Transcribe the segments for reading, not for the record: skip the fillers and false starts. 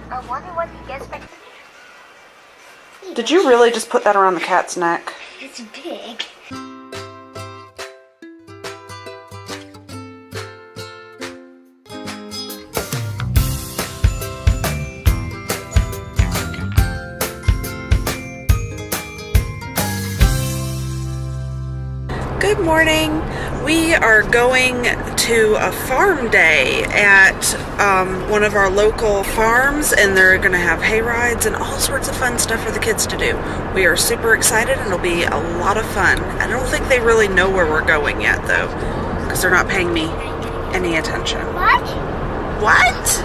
I wonder what he gets back. Did you really just put that around the cat's neck? It's big. Good morning. We are going to a farm day at one of our local farms, and they're going to have hay rides and all sorts of fun stuff for the kids to do. We are super excited, and it'll be a lot of fun. I don't think they really know where we're going yet, though, because they're not paying me any attention. What?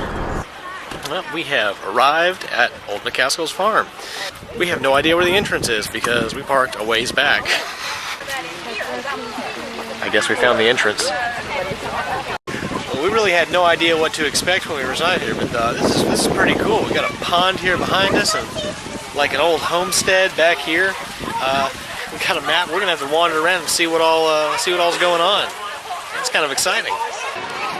Well, we have arrived at old McCaskill's farm. We have no idea where the entrance is because we parked a ways back. I guess we found the entrance. Well, we really had no idea what to expect when we reside here, but this is pretty cool. We got a pond here behind us and like an old homestead back here. We got a map. We're gonna have to wander around and see what all's going on. It's kind of exciting.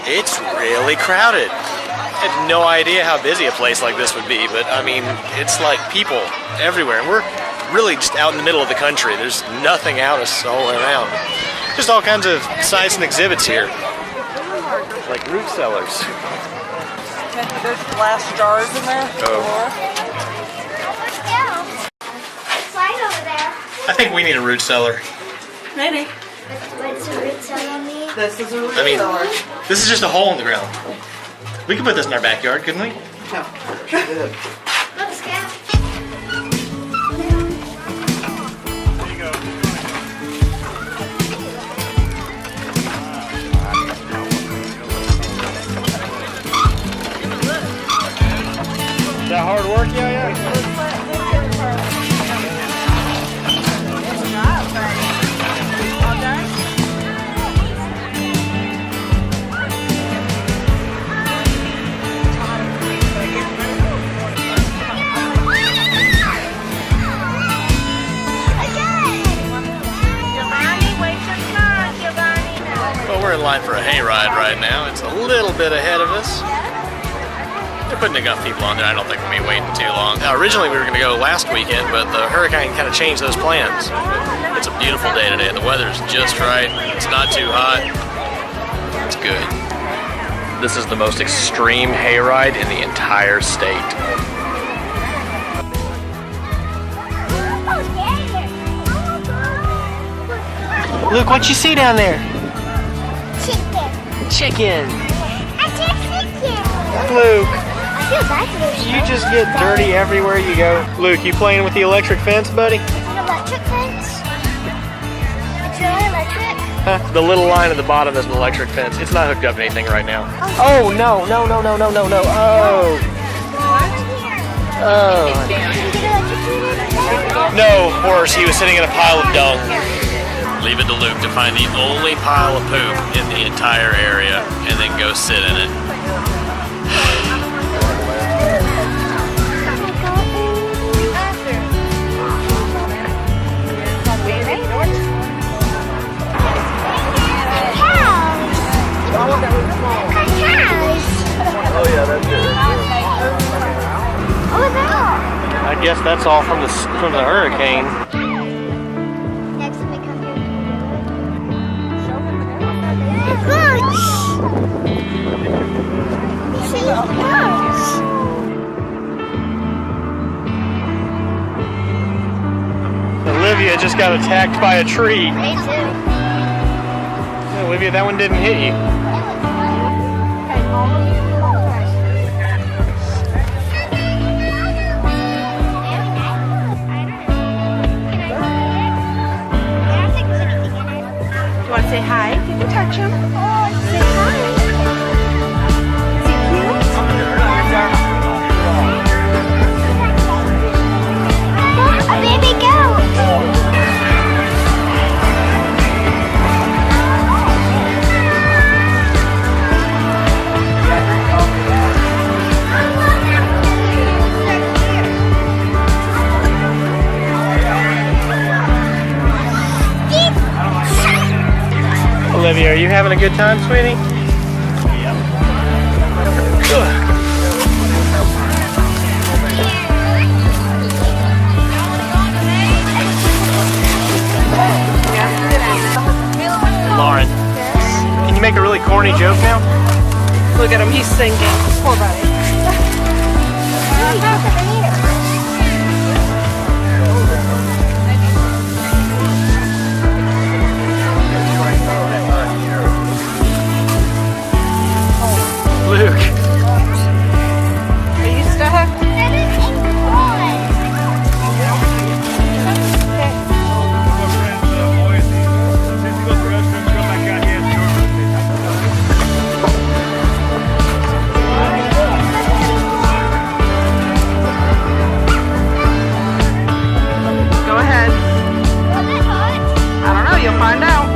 It's really crowded. I had no idea how busy a place like this would be, but I mean, it's like people everywhere. And we're really just out in the middle of the country. There's nothing out us all around. Just all kinds of sites and exhibits here. Like root cellars. There's glass jars in there. Oh. Let's go. Slide over there. I think we need a root cellar. Maybe. What's a root cellar mean? This is a root cellar. This is just a hole in the ground. We could put this in our backyard, couldn't we? No. Let's go. Is that hard work, yeah? Well, we're in line for a hayride right now. It's a little bit ahead of us. They're putting enough people on there. I don't think we'll be waiting too long. Now, originally we were going to go last weekend, but the hurricane kind of changed those plans. It's a beautiful day today. The weather's just right. It's not too hot. It's good. This is the most extreme hayride in the entire state. Luke, what you see down there? Chicken. I just chicken. Luke. I feel bad for this. You just get dirty everywhere you go. Luke, you playing with the electric fence, buddy? It's an electric fence. It's really electric. Huh? The little line at the bottom is an electric fence. It's not hooked up to anything right now. Oh. Oh, no. Oh. Oh. Did you get electrocuted? No, horse. He was sitting in a pile of dung. Leave it to Luke to find the only pile of poop in the entire area and then go sit in it. Oh yeah, that's it. Oh, that. I guess that's all from the hurricane. Next time we come here. Olivia just got attacked by a tree. Me too. Yeah, Olivia, that one didn't hit you. You want to say hi? You can touch him. Say hi. Is he cute? A baby goat. Olivia, are you having a good time, sweetie? Look at him, he's sinking. Poor buddy. Luke. Are you stuck? Go ahead. I don't know, you'll find out.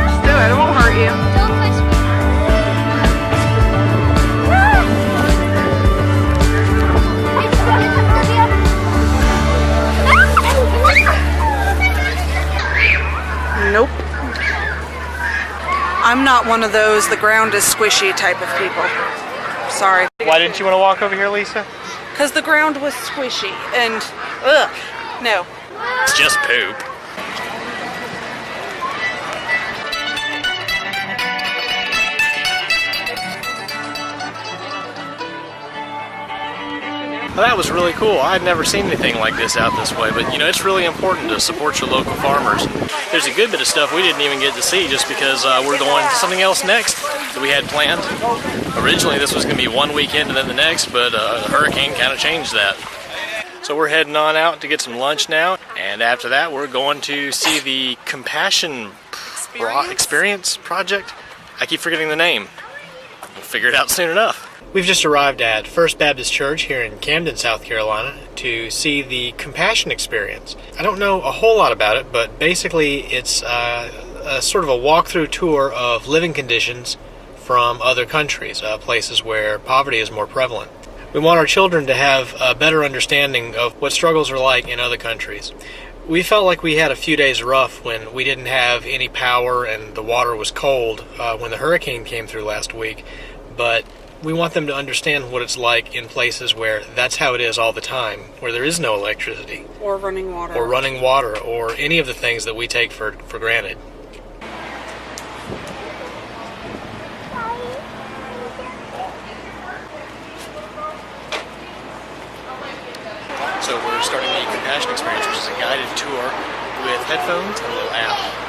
Just do it, it won't hurt you. Nope. I'm not one of those the ground is squishy type of people. Sorry. Why didn't you want to walk over here, Lisa? Because the ground was squishy and ugh, no. It's just poop. Well, that was really cool. I had never seen anything like this out this way, but you know, it's really important to support your local farmers. There's a good bit of stuff we didn't even get to see just because we're going to something else next that we had planned. Originally this was going to be one weekend and then the next, but a hurricane kind of changed that. So we're heading on out to get some lunch now, and after that we're going to see the Compassion Experience Project. I keep forgetting the name. We'll figure it out soon enough. We've just arrived at First Baptist Church here in Camden, South Carolina to see the Compassion Experience. I don't know a whole lot about it, but basically it's a sort of a walkthrough tour of living conditions from other countries, places where poverty is more prevalent. We want our children to have a better understanding of what struggles are like in other countries. We felt like we had a few days rough when we didn't have any power and the water was cold when the hurricane came through last week, but we want them to understand what it's like in places where that's how it is all the time, where there is no electricity. Or running water. Or running water, or any of the things that we take for granted. So we're starting the Compassion Experience, which is a guided tour with headphones and a little app.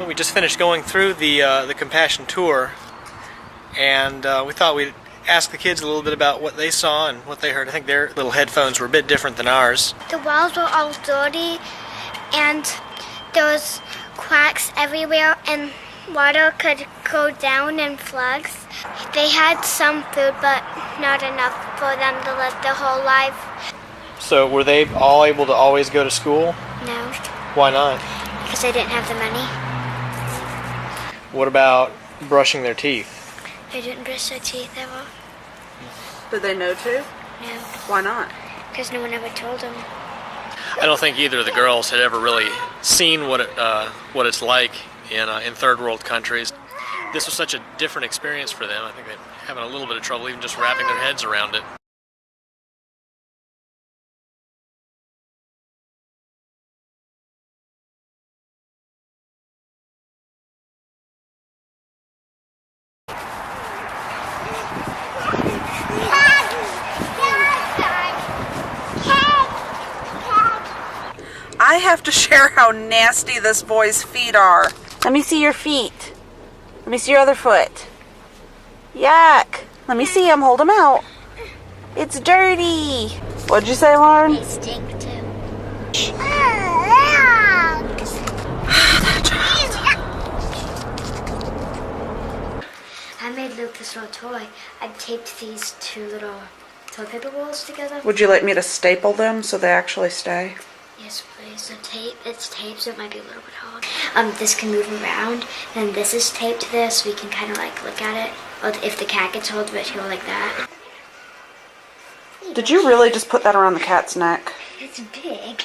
We just finished going through the Compassion tour, and we thought we'd ask the kids a little bit about what they saw and what they heard. I think their little headphones were a bit different than ours. The walls were all dirty, and there was cracks everywhere, and water could go down in floods. They had some food, but not enough for them to live their whole life. So were they all able to always go to school? No. Why not? Because they didn't have the money. What about brushing their teeth. They didn't brush their teeth ever. Did they know to? No. Why not? Because no one ever told them. I don't think either of the girls had ever really seen what it's like in third world countries. This was such a different experience for them. I think they're having a little bit of trouble even just wrapping their heads around it. I have to share how nasty this boy's feet are. Let me see your feet. Let me see your other foot. Yuck. Let me see him. Hold him out. It's dirty. What'd you say, Lauren? They stink too. I made Luke this little toy. I taped these two little toilet paper rolls together. Would you like me to staple them so they actually stay? Yes, please. So it's taped, so it might be a little bit hard. This can move around, and this is taped to this, so we can kind of like look at it. Or if the cat gets hold of it, he'll like that. Did you really just put that around the cat's neck? It's big.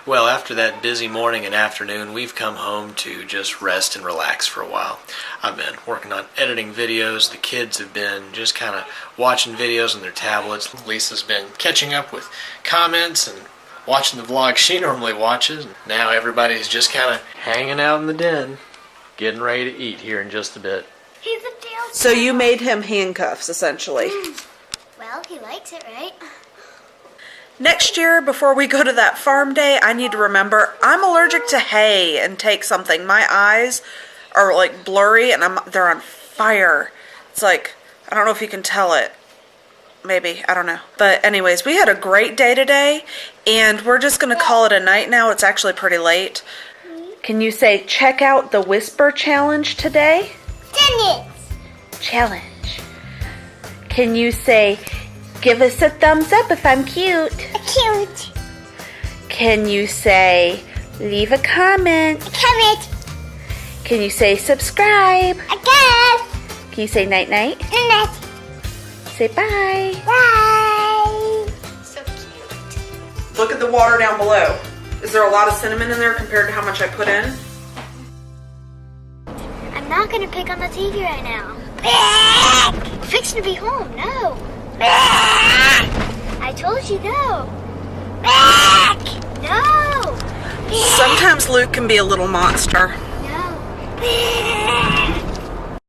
Well, after that busy morning and afternoon, we've come home to just rest and relax for a while. I've been working on editing videos. The kids have been just kind of watching videos on their tablets. Lisa's been catching up with comments and watching the vlog she normally watches. Now everybody's just kind of hanging out in the den, getting ready to eat here in just a bit. He's a deal. So you made him handcuffs, essentially. Well, he likes it, right? Next year, before we go to that farm day, I need to remember I'm allergic to hay and take something. My eyes are like blurry and they're on fire. It's like, I don't know if you can tell it. Maybe, I don't know. But anyways, we had a great day today, and we're just going to call it a night now. It's actually pretty late. Can you say, check out the Whisper Challenge today? Challenge. Can you say, give us a thumbs up if I'm cute? Cute. Can you say, leave a comment? Comment. Can you say, subscribe? Again. Can you say, night-night? Night. Say bye. Bye. So cute. Look at the water down below. Is there a lot of cinnamon in there compared to how much I put in? I'm not going to pick on the TV right now. We're fixing to be home. No. I told you no. No. Sometimes Luke can be a little monster. No.